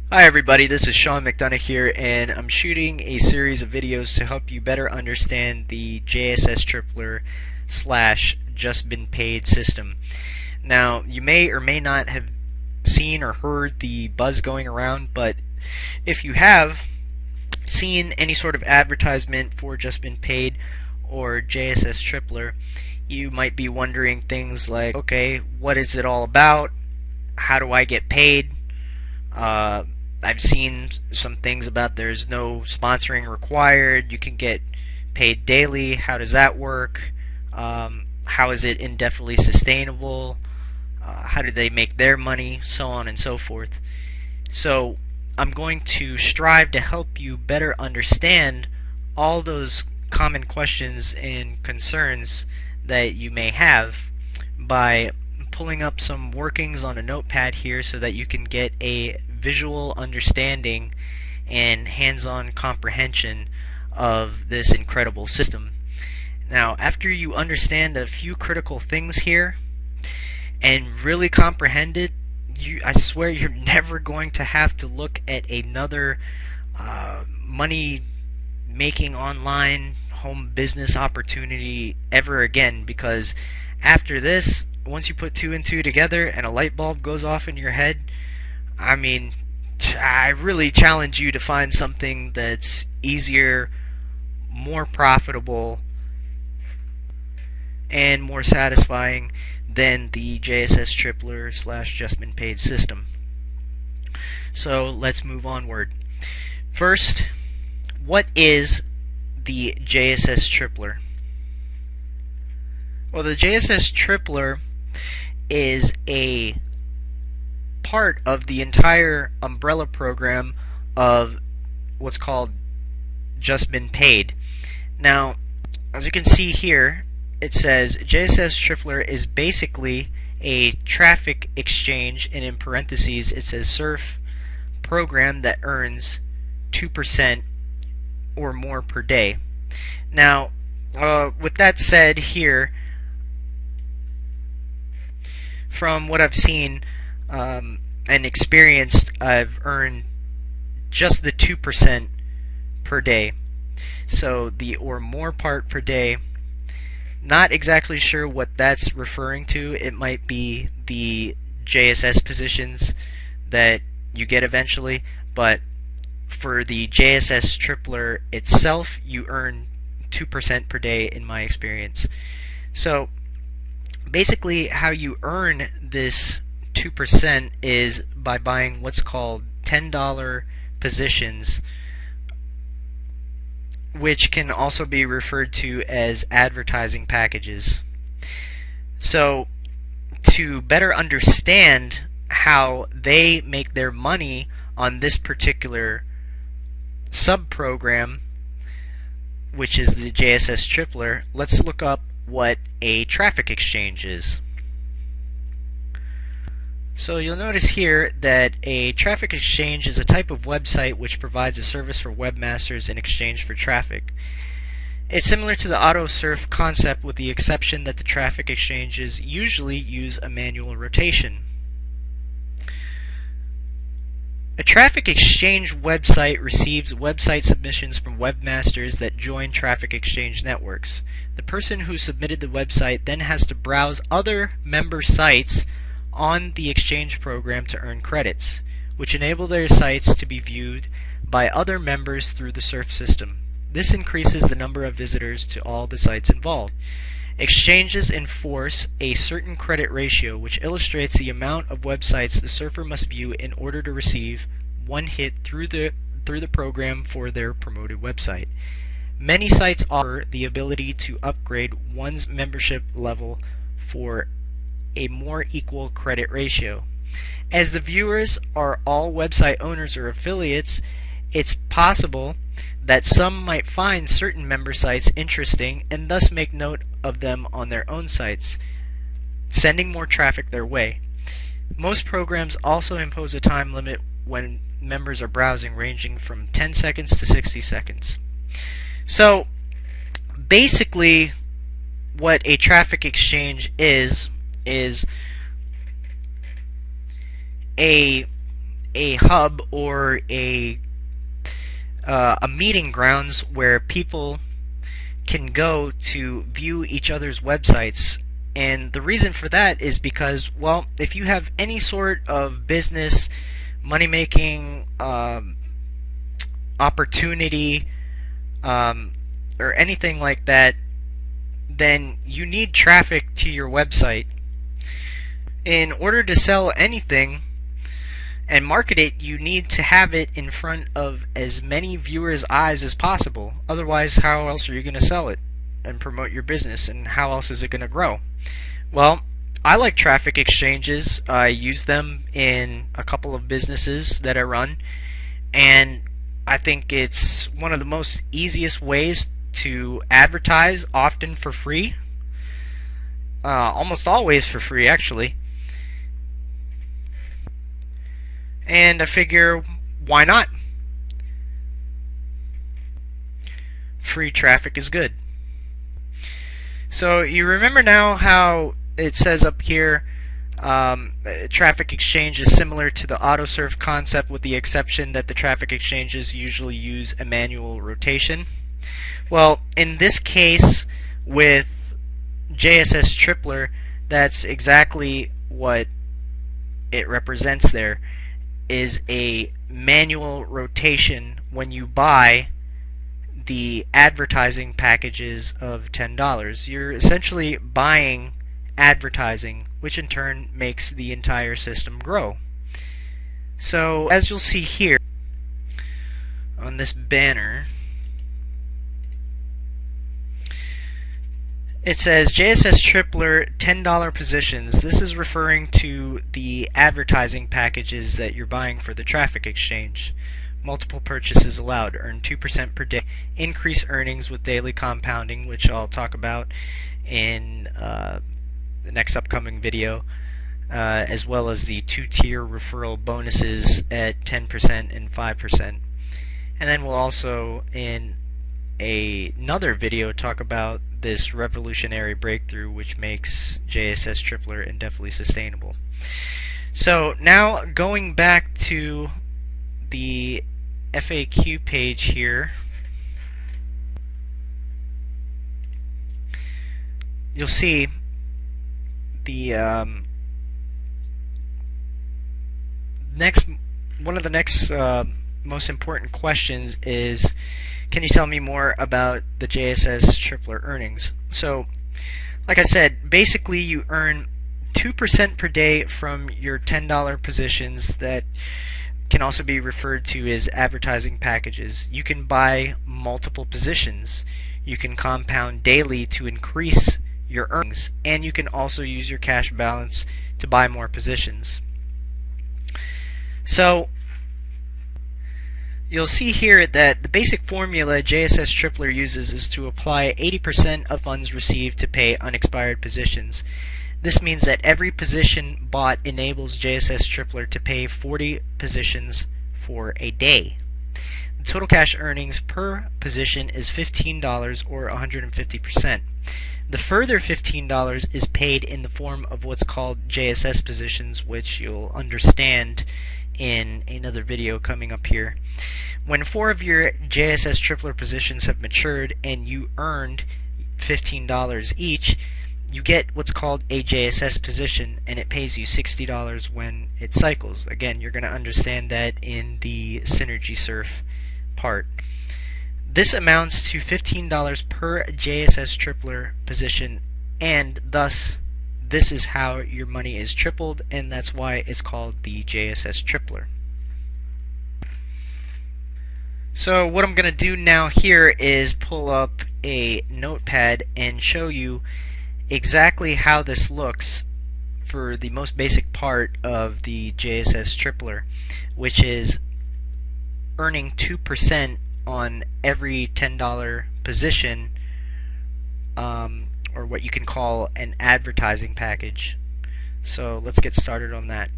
Hi everybody, this is Sean McDonough here, and I'm shooting a series of videos to help you better understand the JSS tripler slash just been paid system. Now, you may or may not have seen or heard the buzz going around, but if you have seen any sort of advertisement for just been paid or JSS tripler, you might be wondering things like, okay, what is it all about? How do I get paid? Uh, I've seen some things about there's no sponsoring required. You can get paid daily. How does that work? How is it indefinitely sustainable? How do they make their money? So on and so forth. So I'm going to strive to help you better understand all those common questions and concerns that you may have by pulling up some workings on a notepad here so that you can get a visual understanding and hands-on comprehension of this incredible system. Now, after you understand a few critical things here and really comprehend it, I swear you're never going to have to look at another money making online home business opportunity ever again, because after this, once you put two and two together and a light bulb goes off in your head, I mean, I really challenge you to find something that's easier, more profitable, and more satisfying than the JSS tripler slash just been paid system. So let's move onward. First, what is the JSS tripler? Well, the JSS tripler is a part of the entire umbrella program of what's called just been paid. Now, as you can see here, it says JSS tripler is basically a traffic exchange, and in parentheses it says surf program that earns 2% or more per day. Now, with that said here, from what I've seen and experienced, I've earned just the 2% per day. So the or more part per day, not exactly sure what that's referring to. It might be the JSS positions that you get eventually, but for the JSS tripler itself, you earn 2% per day in my experience. So basically how you earn this 2% is by buying what's called $10 positions, which can also be referred to as advertising packages. So to better understand how they make their money on this particular sub-program, which is the JSS tripler, let's look up what a traffic exchange is. So you'll notice here that a traffic exchange is a type of website which provides a service for webmasters in exchange for traffic. It's similar to the AutoSurf concept, with the exception that the traffic exchanges usually use a manual rotation. A traffic exchange website receives website submissions from webmasters that join traffic exchange networks. The person who submitted the website then has to browse other member sites on the exchange program to earn credits, which enable their sites to be viewed by other members through the surf system. This increases the number of visitors to all the sites involved. Exchanges enforce a certain credit ratio, which illustrates the amount of websites the surfer must view in order to receive one hit through the program for their promoted website. Many sites offer the ability to upgrade one's membership level for a more equal credit ratio. As the viewers are all website owners or affiliates, it's possible that some might find certain member sites interesting and thus make note of them on their own sites, sending more traffic their way. Most programs also impose a time limit when members are browsing, ranging from 10 seconds to 60 seconds. So basically what a traffic exchange is a a hub or a meeting grounds where people can go to view each other's websites. And the reason for that is because, well, if you have any sort of business, money making opportunity, or anything like that, then you need traffic to your website. In order to sell anything and market it, you need to have it in front of as many viewers' eyes as possible. Otherwise, how else are you going to sell it and promote your business, and how else is it going to grow? Well, I like traffic exchanges. I use them in a couple of businesses that I run, and I think it's one of the most easiest ways to advertise, often for free, almost always for free actually. And I figure, why not? Free traffic is good. So you remember now how it says up here, traffic exchange is similar to the autoserve concept, with the exception that the traffic exchanges usually use a manual rotation. Well, in this case with JSS Tripler, that's exactly what it represents. There is a manual rotation when you buy the advertising packages of $10. You're essentially buying advertising, which in turn makes the entire system grow. So as you'll see here on this banner, it says JSS Tripler $10 positions. This is referring to the advertising packages that you're buying for the traffic exchange. Multiple purchases allowed. Earn 2% per day. Increase earnings with daily compounding, which I'll talk about in the next upcoming video, as well as the 2-tier referral bonuses at 10% and 5%. And then we'll also, in another video, talk about this revolutionary breakthrough which makes JSS Tripler indefinitely sustainable. So now going back to the FAQ page here, you'll see the one of the next most important questions is, can you tell me more about the JSS Tripler earnings? So, like I said, basically you earn 2% per day from your $10 positions that can also be referred to as advertising packages. You can buy multiple positions. You can compound daily to increase your earnings, and you can also use your cash balance to buy more positions. So you'll see here that the basic formula JSS Tripler uses is to apply 80% of funds received to pay unexpired positions. This means that every position bought enables JSS Tripler to pay 40 positions for a day. The total cash earnings per position is $15 or 150%. The further $15 is paid in the form of what's called JSS positions, which you'll understand in another video coming up here. When 4 of your JSS Tripler positions have matured and you earned $15 each, you get what's called a JSS position, and it pays you $60 when it cycles. Again, you're going to understand that in the Synergy Surf part. This amounts to $15 per JSS Tripler position, and thus this is how your money is tripled, and that's why it's called the JSS Tripler. So what I'm going to do now here is pull up a notepad and show you exactly how this looks for the most basic part of the JSS Tripler, which is earning 2% on every $10 position, or what you can call an advertising package. So let's get started on that.